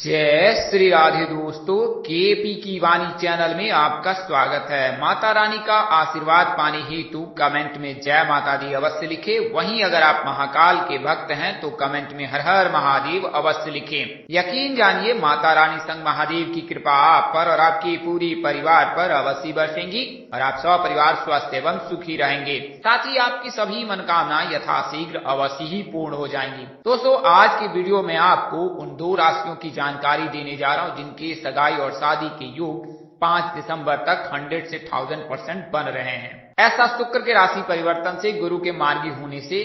जय श्री राधे दोस्तों, केपी की वाणी चैनल में आपका स्वागत है। माता रानी का आशीर्वाद पाने हेतु कमेंट में जय माता दी अवश्य लिखें। वहीं अगर आप महाकाल के भक्त हैं तो कमेंट में हर हर महादेव अवश्य लिखें। यकीन जानिए माता रानी संग महादेव की कृपा आप पर और आपके पूरी परिवार पर अवश्य बरसेंगी और आप सब परिवार स्वस्थ एवं सुखी रहेंगे। साथ ही आपकी सभी मनोकामनाएं यथाशीघ्र अवश्य ही पूर्ण हो जाएंगी। दोस्तों, आज की वीडियो में आपको उन दो राशियों की जानकारी देने जा रहा हूं जिनकी सगाई और शादी के योग 5 दिसंबर तक 100 से 1000% बन रहे हैं। ऐसा शुक्र के राशि परिवर्तन से गुरु के मार्गी होने से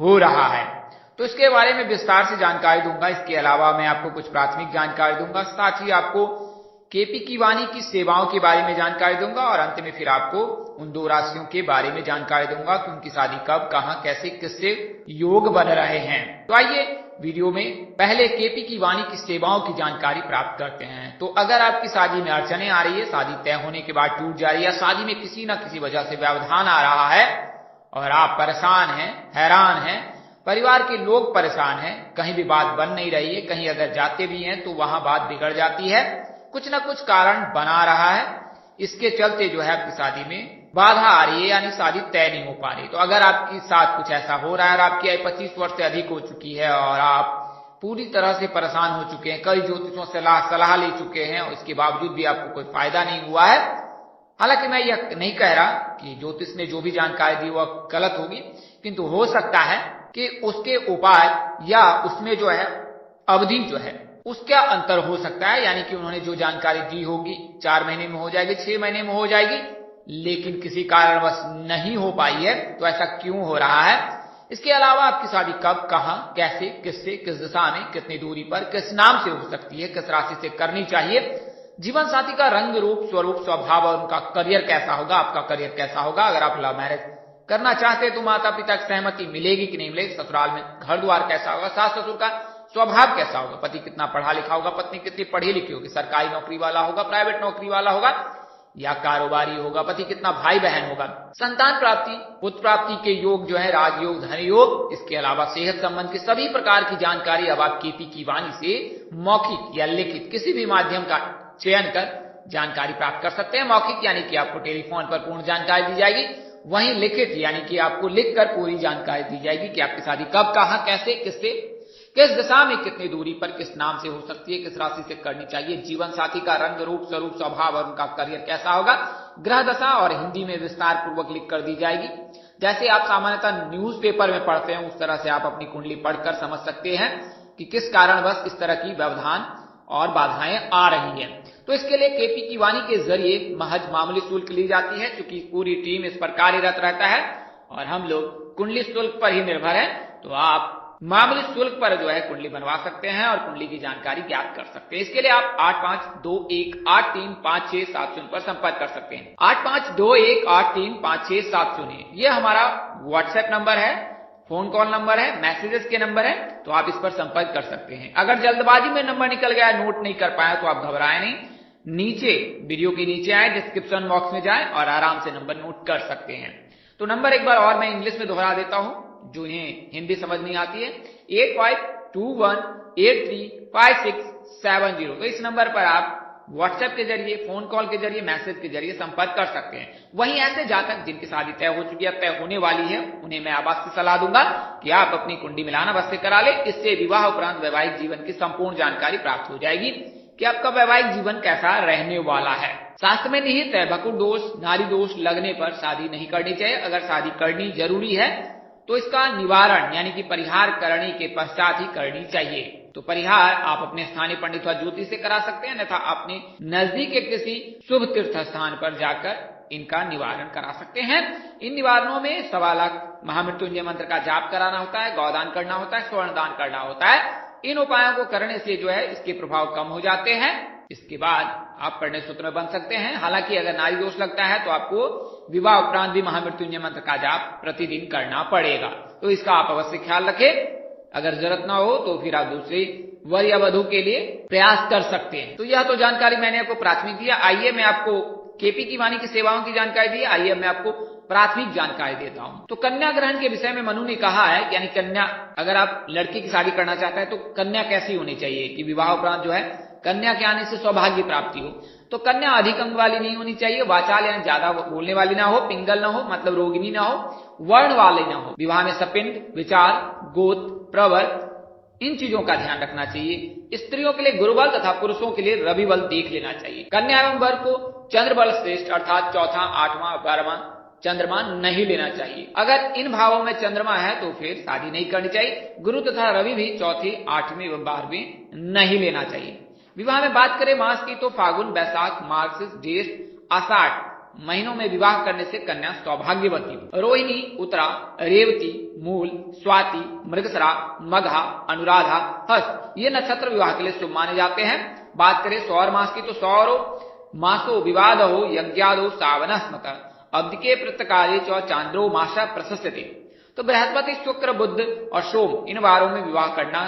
हो रहा है, तो इसके बारे में विस्तार से जानकारी दूंगा। इसके अलावा मैं आपको कुछ प्राथमिक जानकारी दूंगा, साथ ही आपको केपी की वाणी की सेवाओं के बारे में जानकारी दूंगा और अंत में फिर आपको उन दो राशियों के बारे में जानकारी दूंगा कि उनकी शादी कब, कहां, कैसे, किससे योग बन रहे हैं। तो आइए वीडियो में पहले केपी की वाणी की सेवाओं की जानकारी प्राप्त करते हैं। तो अगर आपकी शादी में अड़चने आ रही है, शादी तय होने के बाद टूट जा रही है, शादी में किसी न किसी वजह से व्यवधान आ रहा है और आप परेशान हैं, हैरान हैं, परिवार के लोग परेशान हैं, कहीं भी बात बन नहीं रही है, कहीं अगर जाते भी हैं तो वहां बात बिगड़ जाती है, कुछ न कुछ कारण बना रहा है, इसके चलते जो है आपकी शादी में बाधा आ रही है, यानी शादी तय नहीं हो पा रही। तो अगर आपके साथ कुछ ऐसा हो रहा है और आपकी आयु 25 वर्ष से अधिक हो चुकी है और आप पूरी तरह से परेशान हो चुके हैं, कई ज्योतिषों से सलाह ले चुके हैं और इसके बावजूद भी आपको कोई फायदा नहीं हुआ है। हालांकि मैं यह नहीं कह रहा कि ज्योतिष ने जो भी जानकारी दी वह गलत होगी, किंतु हो सकता है कि उसके उपाय या उसमें जो है अवधि जो है उसका अंतर हो सकता है, यानी कि उन्होंने जो जानकारी दी होगी 4 महीने में हो जाएगी, 6 महीने में हो जाएगी, लेकिन किसी कारणवश नहीं हो पाई है। तो ऐसा क्यों हो रहा है? इसके अलावा आपकी शादी कब, कहां, कैसे, किससे, किस दिशा में, कितनी दूरी पर, किस नाम से हो सकती है, किस राशि से करनी चाहिए, जीवन साथी का रंग रूप, स्वरूप, स्वभाव और उनका करियर कैसा होगा, आपका करियर कैसा होगा, अगर आप लव मैरिज करना चाहते हैं तो माता पिता की सहमति मिलेगी कि नहीं मिलेगी, ससुराल में घर द्वार कैसा होगा, सास ससुर का स्वभाव कैसा होगा, पति कितना पढ़ा लिखा होगा, पत्नी कितनी पढ़ी लिखी होगी, सरकारी नौकरी वाला होगा, प्राइवेट नौकरी वाला होगा या कारोबारी होगा, पति कितना भाई बहन होगा, संतान प्राप्ति, पुत्र प्राप्ति के योग जो है राजयोग, धन योग, इसके अलावा सेहत संबंध की सभी प्रकार की जानकारी अब आप केपी की वाणी से मौखिक या लिखित किसी भी माध्यम का चयन कर जानकारी प्राप्त कर सकते हैं। मौखिक यानी कि आपको टेलीफोन पर पूर्ण जानकारी दी जाएगी, वहीं लिखित यानी कि आपको लिखकर पूरी जानकारी दी जाएगी कि आपकी शादी कब, कहां, कैसे, किससे, किस दिशा में, कितनी दूरी पर, किस नाम से हो सकती है, किस राशि से करनी चाहिए, जीवन साथी का रंग रूप, स्वरूप, स्वभाव और उनका करियर कैसा होगा, ग्रह दशा और हिंदी में विस्तार पूर्वक लिख कर दी जाएगी। जैसे आप सामान्यतः न्यूज़पेपर में पढ़ते हैं उस तरह से आप अपनी कुंडली पढ़कर समझ सकते हैं कि किस कारणवश इस तरह की व्यवधान और बाधाएं आ रही है। तो इसके लिए केपी की वाणी के जरिए महज मामूली शुल्क ली जाती है, क्योंकि पूरी टीम इस पर कार्यरत रहता है और हम लोग कुंडली शुल्क पर ही निर्भर है। तो आप मामूली शुल्क पर जो है कुंडली बनवा सकते हैं और कुंडली की जानकारी ज्ञात कर सकते हैं। इसके लिए आप 8521835670 पर संपर्क कर सकते हैं। 8521835670 ये हमारा व्हाट्सएप नंबर है, फोन कॉल नंबर है, मैसेजेस के नंबर है, तो आप इस पर संपर्क कर सकते हैं। अगर जल्दबाजी में नंबर निकल गया, नोट नहीं कर पाया, तो आप घबराएं नहीं, नीचे वीडियो के नीचे आए, डिस्क्रिप्शन बॉक्स में जाएं और आराम से नंबर नोट कर सकते हैं। तो नंबर एक बार और मैं इंग्लिश में दोहरा देता हूं जो इन्हें हिंदी समझ नहीं आती है, 8521835670। तो इस नंबर पर आप व्हाट्सएप के जरिए, फोन कॉल के जरिए, मैसेज के जरिए संपर्क कर सकते हैं। वहीं ऐसे जातक जिनकी शादी तय हो चुकी है, तय होने वाली है, उन्हें मैं अवश्य सलाह दूंगा कि आप अपनी कुंडली मिलान अवश्य करा ले। इससे विवाह उपरांत वैवाहिक जीवन की संपूर्ण जानकारी प्राप्त हो जाएगी कि आपका वैवाहिक जीवन कैसा रहने वाला है। शास्त्र में निहित है, भकुर दोष, नारी दोष लगने पर शादी नहीं करनी चाहिए। अगर शादी करनी जरूरी है तो इसका निवारण यानी कि परिहार करने के पश्चात ही करनी चाहिए। तो परिहार आप अपने स्थानीय पंडित व ज्योतिष से करा सकते हैं, अन्यथा अपने नजदीक के किसी शुभ तीर्थ स्थान पर जाकर इनका निवारण करा सकते हैं। इन निवारणों में 1.25 लाख महामृत्युंजय मंत्र का जाप कराना होता है, गौदान करना होता है, स्वर्ण दान करना होता है। इन उपायों को करने से जो है इसके प्रभाव कम हो जाते हैं। इसके बाद आप परिणय सूत्र में बन सकते हैं। हालांकि अगर नारी दोष लगता है तो आपको विवाह उपरांत भी महामृत्युंजय मंत्र का जाप प्रतिदिन करना पड़ेगा, तो इसका आप अवश्य ख्याल रखें। अगर जरूरत ना हो तो फिर आप दूसरी वर या वधू के लिए प्रयास कर सकते हैं। तो यह तो जानकारी मैंने आपको प्राथमिक दिया। आइए मैं आपको केपी की वाणी की सेवाओं की जानकारी दी, आइए मैं आपको प्राथमिक जानकारी देता हूं। तो कन्या ग्रहण के विषय में मनु ने कहा है, यानी कन्या, अगर आप लड़की की शादी करना चाहता है तो कन्या कैसी होनी चाहिए कि विवाह उपरांत जो है कन्या के आने से सौभाग्य प्राप्ति हो। तो कन्या अधिक अंग वाली नहीं होनी चाहिए, वाचाल यानी ज्यादा बोलने वाली ना हो, पिंगल ना हो मतलब रोगिणी ना हो, वर्ण वाले ना हो। विवाह में सपिंड, विचार, गोत्र, प्रवर, इन चीजों का ध्यान रखना चाहिए। स्त्रियों के लिए गुरुबल तथा पुरुषों के लिए रवि बल देख लेना चाहिए। कन्या एवं वर को चंद्र बल श्रेष्ठ अर्थात चौथा, आठवां, 12वां चंद्रमा नहीं लेना चाहिए। अगर इन भावों में चंद्रमा है तो फिर शादी नहीं करनी चाहिए। गुरु तथा रवि भी चौथे, 8वें एवं 12वें नहीं लेना चाहिए। विवाह में बात करें मास की तो फागुन, बैसाख, मार्गशीर्ष, ज्येष्ठ, आषाढ़ महीनों में विवाह करने से कन्या सौभाग्यवती हो। रोहिणी, उत्तरा, रेवती, मूल, स्वाति, मृगशिरा, मघा, अनुराधा, हस्त ये नक्षत्र विवाह के लिए शुभ माने जाते हैं। बात करें सौर मास की तो सौरो मासो विवादो यज्ञादो सावन स्मृत अब्दिके प्रत्यकाले च चांद्रो मासा प्रशस्यते। तो बृहस्पति, शुक्र, बुध और सोम इन वारों में विवाह करना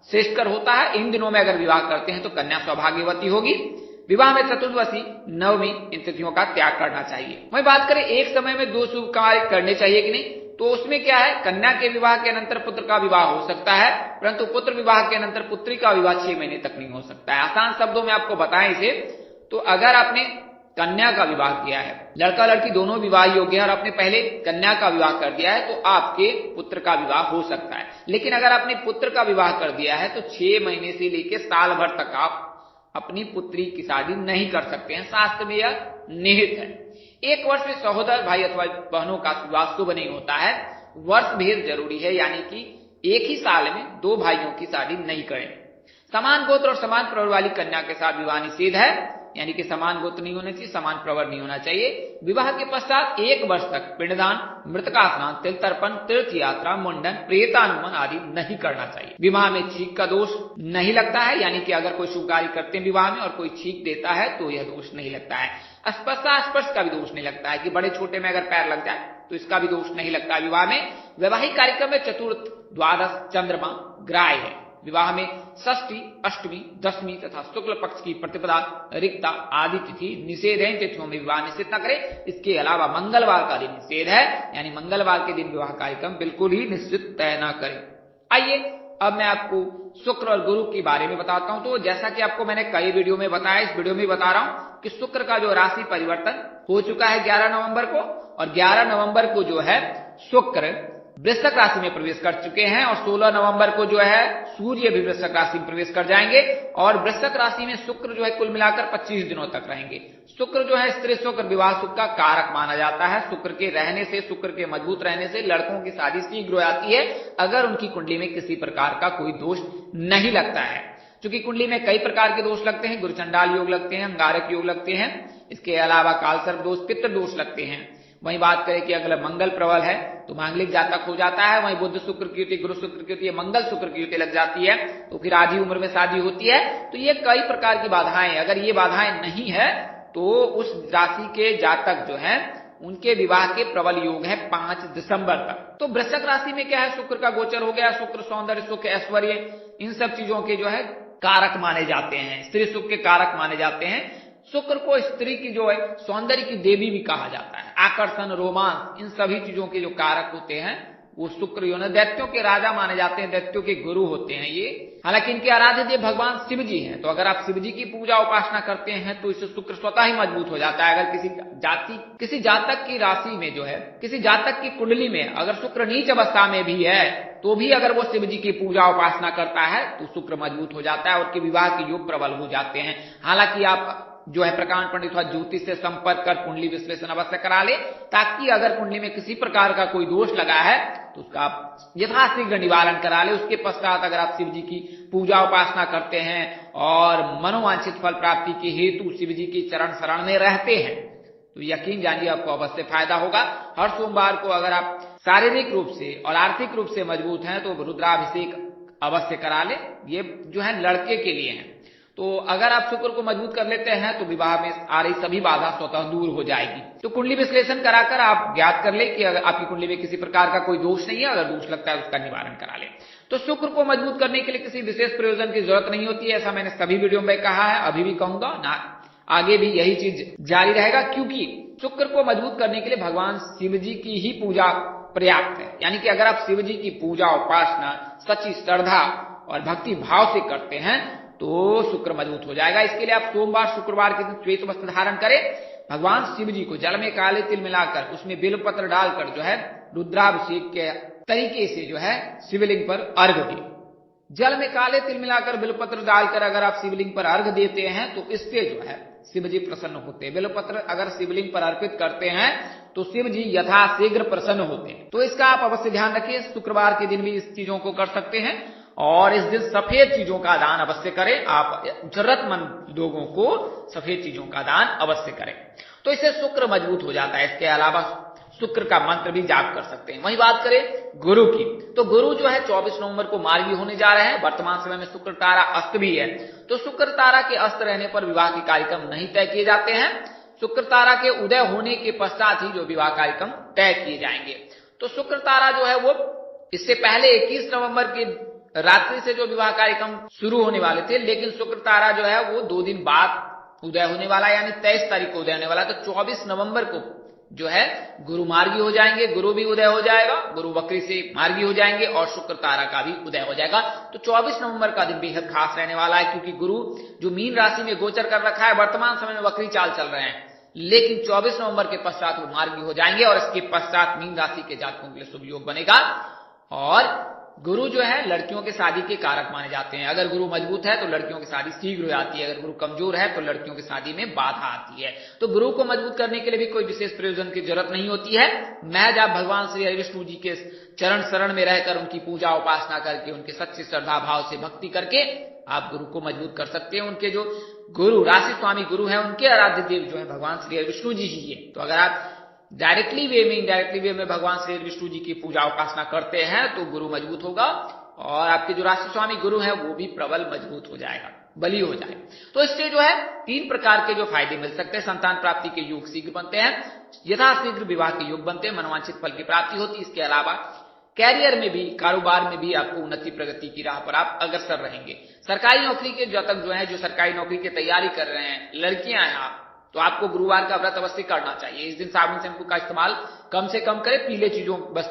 श्रेष्ठकर होता है। इन दिनों में अगर विवाह करते हैं तो कन्या सौभाग्यवती होगी। विवाह में चतुर्दशी, नवमी इन तिथियों का त्याग करना चाहिए। वही बात करें एक समय में 2 शुभ कार्य करने चाहिए कि नहीं, तो उसमें क्या है, कन्या के विवाह के अनंतर पुत्र का विवाह हो सकता है, परंतु पुत्र विवाह के अनंतर पुत्री का विवाह 6 महीने तक नहीं हो सकता है। आसान शब्दों में आपको बताएं इसे, तो अगर आपने कन्या का विवाह किया है, लड़का लड़की दोनों विवाह योग्य है और आपने पहले कन्या का विवाह कर दिया है तो आपके पुत्र का विवाह हो सकता है। लेकिन अगर आपने पुत्र का विवाह कर दिया है तो 6 महीने से लेकर साल भर तक आप अपनी पुत्री की शादी नहीं कर सकते हैं। शास्त्र में यह निहित है। 1 वर्ष में सहोदर भाई अथवा बहनों का विवाह शुभ नहीं होता है। वर्ष भेद जरूरी है, यानी कि एक ही साल में 2 भाइयों की शादी नहीं करें। समान गोत्र और समान प्रवर वाली कन्या के साथ विवाह निषेध है, यानी कि समान गोत्र नहीं होना चाहिए, समान प्रवर नहीं होना चाहिए। विवाह के पश्चात 1 वर्ष तक पिंडदान, मृतका स्नान, तिल तर्पण, तीर्थ यात्रा, मुंडन, प्रेतानुमन आदि नहीं करना चाहिए। विवाह में छींक का दोष नहीं लगता है, यानी कि अगर कोई शुभ कार्य करते हैं विवाह में और कोई छींक देता है तो यह दोष नहीं लगता है। स्पर्श का भी दोष नहीं लगता है कि बड़े छोटे में अगर पैर लग जाए तो इसका भी दोष नहीं लगता है विवाह में। वैवाहिक कार्यक्रम में चतुर्थ, द्वादश चंद्रमा ग्राह्य है। विवाह में षष्ठी, अष्टमी, दशमी तथा शुक्ल पक्ष की प्रतिपदा, रिक्ता आदि तिथि निषेध है। इन तिथियों में विवाह निषेध न करें। इसके अलावा मंगलवार का दिन निषेध है, यानी मंगलवार के दिन विवाह कार्यक्रम बिल्कुल ही निश्चित तय न करें। आइए अब मैं आपको शुक्र और गुरु के बारे में बताता हूं। तो जैसा कि आपको मैंने कई वीडियो में बताया, इस वीडियो में बता रहा हूं कि शुक्र का जो राशि परिवर्तन हो चुका है 11 नवंबर को, और 11 नवंबर को जो है शुक्र वृश्चिक राशि में प्रवेश कर चुके हैं, और 16 नवंबर को जो है सूर्य भी वृश्चिक राशि में प्रवेश कर जाएंगे, और वृश्चिक राशि में शुक्र जो है कुल मिलाकर 25 दिनों तक रहेंगे। शुक्र जो है स्त्री सुख और विवाह सुख का कारक माना जाता है। शुक्र के रहने से, शुक्र के मजबूत रहने से लड़कों की शादी शीघ्र हो जाती है, अगर उनकी कुंडली में किसी प्रकार का कोई दोष नहीं लगता है। क्योंकि कुंडली में कई प्रकार के दोष लगते हैं, गुरुचंडाल योग लगते हैं, अंगारक योग लगते हैं, इसके अलावा कालसर्प दोष, पितृ दोष लगते हैं। वहीं बात करें कि अगर मंगल प्रबल है तो मांगलिक जातक हो जाता है। वहीं बुध शुक्र की युति, गुरु शुक्र की युति, मंगल शुक्र की युति लग जाती है तो फिर आधी उम्र में शादी होती है। तो ये कई प्रकार की बाधाएं, अगर ये बाधाएं नहीं है तो उस राशि के जातक जो है उनके विवाह के प्रबल योग है 5 दिसंबर तक। तो वृश्चिक राशि में क्या है, शुक्र का गोचर हो गया। शुक्र सौंदर्य, सुख, ऐश्वर्य, इन सब चीजों के जो है कारक माने जाते हैं, स्त्री सुख के कारक माने जाते हैं। शुक्र को स्त्री की जो है सौंदर्य की देवी भी कहा जाता है। आकर्षण, रोमांस, इन सभी चीजों के जो कारक होते हैं वो शुक्र जो है दैत्यों के राजा माने जाते हैं, दैत्यों के गुरु होते हैं ये। हालांकि इनके आराध्य देव भगवान शिव जी हैं, तो अगर आप शिव जी की पूजा उपासना करते हैं तो इससे शुक्र स्वतः ही मजबूत हो जाता है। अगर किसी जातक की राशि में जो है, किसी जातक की कुंडली में अगर शुक्र नीच अवस्था में भी है तो भी अगर वो शिव जी की पूजा उपासना करता है तो शुक्र मजबूत हो जाता है और उनके विवाह के योग प्रबल हो जाते हैं। हालांकि आप जो है प्रकांड पंडित अथवा ज्योतिष से संपर्क कर कुंडली विश्लेषण अवश्य करा ले, ताकि अगर कुंडली में किसी प्रकार का कोई दोष लगा है तो उसका आप यथाशीघ्र निवारण करा ले। उसके पश्चात अगर आप शिव जी की पूजा उपासना करते हैं और मनोवांछित फल प्राप्ति के हेतु शिव जी की चरण शरण में रहते हैं तो यकीन जानिए आपको अवश्य फायदा होगा। हर सोमवार को अगर आप शारीरिक रूप से और आर्थिक रूप से मजबूत हैं तो रुद्राभिषेक अवश्य करा ले। ये जो है लड़के के लिए है। तो अगर आप शुक्र को मजबूत कर लेते हैं तो विवाह में आ रही सभी बाधा स्वतः दूर हो जाएगी। तो कुंडली विश्लेषण कराकर आप ज्ञात कर ले कि अगर आपकी कुंडली में किसी प्रकार का कोई दोष नहीं है, अगर दोष लगता है उसका निवारण करा ले। तो शुक्र को मजबूत करने के लिए किसी विशेष प्रयोजन की जरूरत नहीं होती है, ऐसा मैंने सभी वीडियो में कहा है, अभी भी कहूंगा ना, आगे भी यही चीज जारी रहेगा। क्योंकि शुक्र को मजबूत करने के लिए भगवान शिव जी की ही पूजा पर्याप्त है। यानी कि अगर आप शिव जी की पूजा उपासना सच्ची श्रद्धा और भक्ति भाव से करते हैं तो शुक्र मजबूत हो जाएगा। इसके लिए आप सोमवार शुक्रवार के दिन श्वेत वस्त्र धारण करें, भगवान शिव जी को जल में काले तिल मिलाकर उसमें बेलपत्र डालकर जो है रुद्राभिषेक के तरीके से जो है शिवलिंग पर अर्घ दें। जल में काले तिल मिलाकर बेलपत्र डालकर अगर आप शिवलिंग पर अर्घ देते हैं तो इससे जो है शिव जी प्रसन्न होते हैं। बेलपत्र अगर शिवलिंग पर अर्पित करते हैं तो शिव जी यथाशीघ्र प्रसन्न होते हैं। तो इसका आप अवश्य ध्यान रखिए। शुक्रवार के दिन भी इस चीजों को कर सकते हैं और इस दिन सफेद चीजों का दान अवश्य करें। आप जरूरतमंद लोगों को सफेद चीजों का दान अवश्य करें, तो इससे शुक्र मजबूत हो जाता है। इसके अलावा शुक्र का मंत्र भी जाप कर सकते हैं। वहीं बात करें गुरु की, तो गुरु जो है 24 नवंबर को मार्गी होने जा रहे हैं। वर्तमान समय में शुक्र तारा अस्त भी है, तो शुक्र तारा के अस्त रहने पर विवाह के कार्यक्रम नहीं तय किए जाते हैं। शुक्र तारा के उदय होने के पश्चात ही जो विवाह कार्यक्रम तय किए जाएंगे। तो शुक्र तारा जो है वो इससे पहले 21 नवंबर की रात्रि से जो विवाह कार्यक्रम शुरू होने वाले थे, लेकिन शुक्र तारा जो है वो 2 दिन बाद उदय होने वाला है, यानी 23 तारीख को उदय होने वाला है। तो 24 नवंबर को जो है गुरु मार्गी हो जाएंगे, गुरु भी उदय हो जाएगा, गुरु वक्री से मार्गी हो जाएंगे और शुक्र तारा का भी उदय हो जाएगा। तो 24 नवंबर का दिन बेहद खास रहने वाला है, क्योंकि गुरु जो मीन राशि में गोचर कर रखा है, वर्तमान समय में वक्री चाल चल रहे हैं, लेकिन 24 नवंबर के पश्चात वो मार्गी हो जाएंगे और इसके पश्चात मीन राशि के जातकों के लिए शुभ योग बनेगा। और गुरु जो है लड़कियों के शादी के कारक माने जाते हैं। अगर गुरु मजबूत है तो लड़कियों की शादी शीघ्र हो जाती है, अगर गुरु कमजोर है तो लड़कियों की शादी में बाधा आती है। तो गुरु को मजबूत करने के लिए भी कोई विशेष प्रयोजन की जरूरत नहीं होती है। महज आप भगवान श्री हरि विष्णु जी के चरण शरण में रहकर उनकी पूजा उपासना करके, उनके सच्चे श्रद्धा भाव से भक्ति करके आप गुरु को मजबूत कर सकते हैं। उनके जो गुरु राशि स्वामी गुरु है, उनके आराध्य देव जो है भगवान श्री हरि विष्णु जी ही है। तो अगर आप डायरेक्टली वे में इनडायरेक्टली वे में भगवान श्री विष्णु जी की पूजा उपासना करते हैं तो गुरु मजबूत होगा और आपके जो राशि स्वामी गुरु है वो भी प्रबल मजबूत हो जाएगा, बली हो जाएगा। तो इससे जो है 3 प्रकार के जो फायदे मिल सकते हैं। संतान प्राप्ति के योग शीघ्र बनते हैं, यथाशीघ्र विवाह के योग बनते हैं, मनोवांछित फल की प्राप्ति होती है। इसके अलावा कैरियर में भी, कारोबार में भी आपको उन्नति प्रगति की राह पर आप अग्रसर रहेंगे। सरकारी नौकरी के जातक जो है, जो सरकारी नौकरी की तैयारी कर रहे हैं, लड़कियां हैं आप, तो आपको गुरुवार का व्रत अवश्य करना चाहिए। इस दिन साबुन शैम्पू का इस्तेमाल कम से कम करें,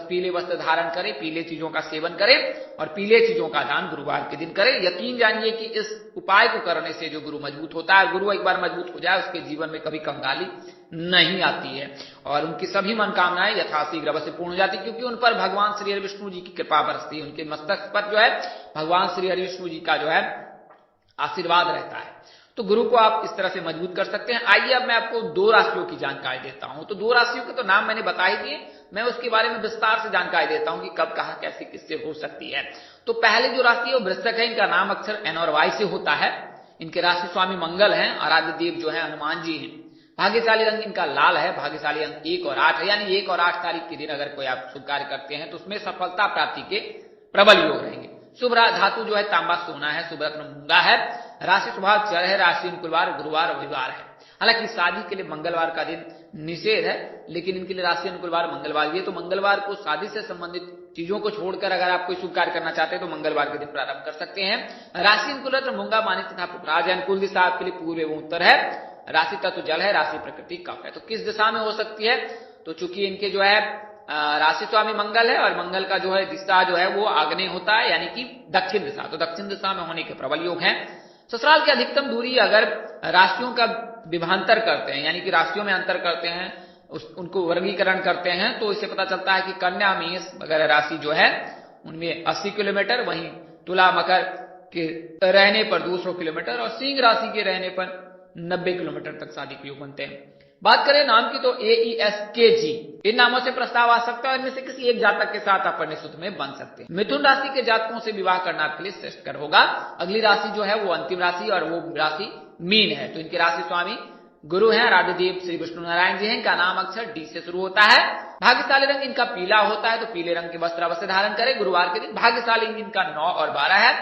पीले वस्त्र धारण करें, पीले चीजों का सेवन करें और पीले चीजों का दान गुरुवार के दिन करें। यकीन जानिए कि इस उपाय को करने से जो गुरु मजबूत होता है, गुरु एक बार मजबूत हो जाए उसके जीवन में कभी कंगाली नहीं आती है और उनकी सभी मनोकामनाएं यथाशीघ्र अवश्य पूर्ण हो जाती है, क्योंकि उन पर भगवान श्री हरि विष्णु जी की कृपा बरसती है। उनके मस्तक पर जो है भगवान श्री हरि विष्णु जी का जो है आशीर्वाद रहता है। तो गुरु को आप इस तरह से मजबूत कर सकते हैं। आइए अब मैं आपको 2 राशियों की जानकारी देता हूं। तो 2 राशियों के तो नाम मैंने बता ही दिए, मैं उसके बारे में विस्तार से जानकारी देता हूं कि कब कहां कैसे किससे हो सकती है। तो पहले जो राशि है वो वृश्चिक है। इनका नाम अक्षर एन और वाई से होता है। इनके राशि स्वामी मंगल हैं, आराध्य देव जो है हनुमान जी हैं। भाग्यशाली रंग इनका लाल है, भाग्यशाली अंक 1 और 8 है, यानी 1 और 8 तारीख के दिन अगर कोई आप शुभ कार्य करते हैं तो उसमें सफलता प्राप्ति के प्रबल योग रहेंगे। शुभ धातु जो है तांबा सोना है, शुभ रत्न मूंगा है, राशि स्वभाव चर है, राशि अनुकूलवार गुरुवार रविवार है। हालांकि शादी के लिए मंगलवार का दिन निषेध है, लेकिन इनके लिए राशि अनुकूलवार मंगलवार भी है। तो मंगलवार को शादी से संबंधित चीजों को छोड़कर अगर आप कोई शुभ कार्य करना चाहते हैं तो मंगलवार के दिन प्रारंभ कर सकते हैं। राशि अनुकूल रत्न मूंगा मानित तथा पुखराज है। अनुकूल दिशा आपके लिए पूर्व एवं उत्तर है। राशि तत्व जल है, राशि प्रकृति कफ है। तो किस दिशा में हो सकती है? तो चूंकि इनके जो है राशि स्वामी मंगल है और मंगल का जो है दिशा जो है वो आग्नेय होता है, यानी कि दक्षिण दिशा, तो दक्षिण दिशा में होने के प्रबल योग हैं। ससुराल की अधिकतम दूरी अगर राशियों का विभांतर करते हैं, यानी कि राशियों में अंतर करते हैं, उनको वर्गीकरण करते हैं, तो इससे पता चलता है कि कन्या मेष वगैरह राशि जो है उनमें 80 किलोमीटर, वहीं तुला मकर के रहने पर 200 किलोमीटर और सिंह राशि के रहने पर 90 किलोमीटर तक शादी के योग बनते हैं। बात करें नाम की तो AESKG इन नामों से प्रस्ताव आ सकता है और इनमें से किसी एक जातक के साथ आप निश्चित में बन सकते हैं। मिथुन राशि के जातकों से विवाह करना आपके लिए श्रेष्ठकर होगा। अगली राशि जो है वो अंतिम राशि और वो राशि मीन है। तो इनकी राशि स्वामी गुरु हैं, आराध्य देव श्री विष्णु नारायण जी हैं। इनका नाम अक्षर डी से शुरू होता है। भाग्यशाली रंग इनका पीला होता है, तो पीले रंग के वस्त्र अवश्य धारण करें गुरुवार के दिन। भाग्यशाली इनका 9 और 12 है।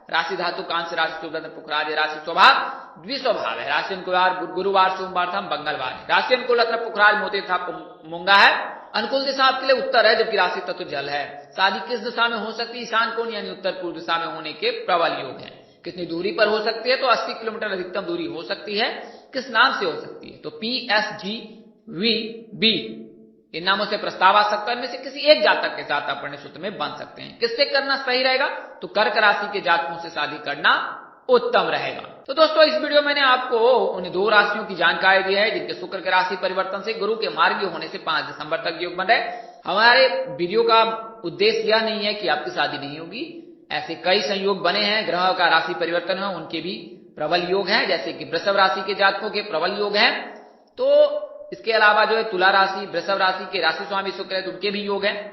राशि धातु कांस्य, राशि पुखराज, राशि स्वभाव द्विस्वभाव है। राशि अनुकूलवार गुरुवार, सोमवार था, मंगलवार है। राशि अनुकूल रत्न पुखराज मोती था मूंगा है। अनुकूल दिशा आपके लिए उत्तर है, जबकि राशि तत्व जल है। शादी किस दिशा में हो सकती है? ईशान कोण यानी उत्तर पूर्व दिशा में होने के प्रबल योग है। कितनी दूरी पर हो सकती है? तो 80 किलोमीटर अधिकतम दूरी हो सकती है। किस नाम से हो सकती है? तो PSG वी, बी इन नामों से प्रस्ताव आ सकता है। इनमें से किसी एक जातक के साथ आप अपने सूत्र में बन सकते हैं। किससे करना सही रहेगा? तो कर्क राशि के जातकों से शादी करना उत्तम रहेगा। तो दोस्तों इस वीडियो में मैंने आपको उन 2 राशियों की जानकारी दी है जिनके शुक्र के राशि परिवर्तन से गुरु के मार्गीय होने से 5 दिसंबर तक योग बन रहे। हमारे वीडियो का उद्देश्य यह नहीं है कि आपकी शादी नहीं होगी। ऐसे कई संयोग बने हैं, ग्रह का राशि परिवर्तन है, उनके भी प्रबल योग हैं, जैसे कि वृषभ राशि के जातकों के प्रबल योग हैं। तो इसके अलावा जो है तुला राशि, वृषभ राशि के राशि स्वामी शुक्र है, तो उनके भी योग हैं।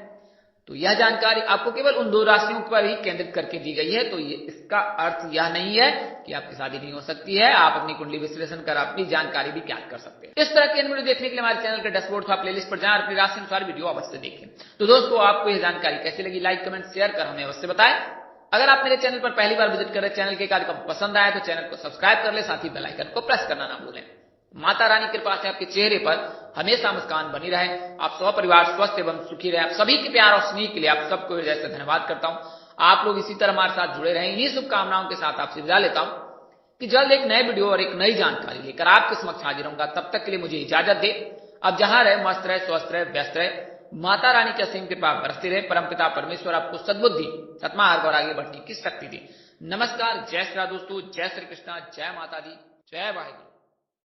तो यह जानकारी आपको केवल उन 2 राशियों पर ही केंद्रित करके दी गई है। तो इसका अर्थ यह नहीं है कि आपकी शादी नहीं हो सकती है। आप अपनी कुंडली विश्लेषण कर अपनी जानकारी भी ज्ञात कर सकते हैं। इस तरह के वीडियो देखने के लिए हमारे चैनल के डैशबोर्ड का प्लेलिस्ट पर जाएं, अपनी राशि अनुसार वीडियो अवश्य देखें। तो दोस्तों आपको यह जानकारी कैसी लगी, लाइक कमेंट शेयर कर हमें अवश्य बताएं। अगर आप मेरे चैनल पर पहली बार विजिट कर रहे, चैनल के कार्यक्रम पसंद आए तो चैनल को सब्सक्राइब कर ले, साथ ही बेल आइकन को प्रेस करना ना भूलें। माता रानी कृपा से आपके चेहरे पर हमेशा मुस्कान बनी रहे, आप सब परिवार स्वस्थ एवं सुखी रहे। आप सभी के प्यार और स्नेह के लिए आप सबको हृदय से धन्यवाद करता हूं। आप लोग इसी तरह हमारे साथ जुड़े रहें। इन्हीं शुभकामनाओं के साथ आपसे विदा लेता हूं कि जल्द एक नए वीडियो और एक नई जानकारी लेकर आपके समक्ष हाजिर होऊंगा। तब तक के लिए मुझे इजाजत दे। अब जहां रहे मस्त रहे, स्वस्थ रहे, व्यस्त रहे। माता रानी की असीम कृपा बरसती रहे। परमपिता परमेश्वर आपको सद्बुद्धि, सत्मार्ग और आगे बढ़ने की शक्ति दे। नमस्कार, जय श्री राम दोस्तों, जय श्री कृष्णा, जय माता दी, जय वाहिगुरु।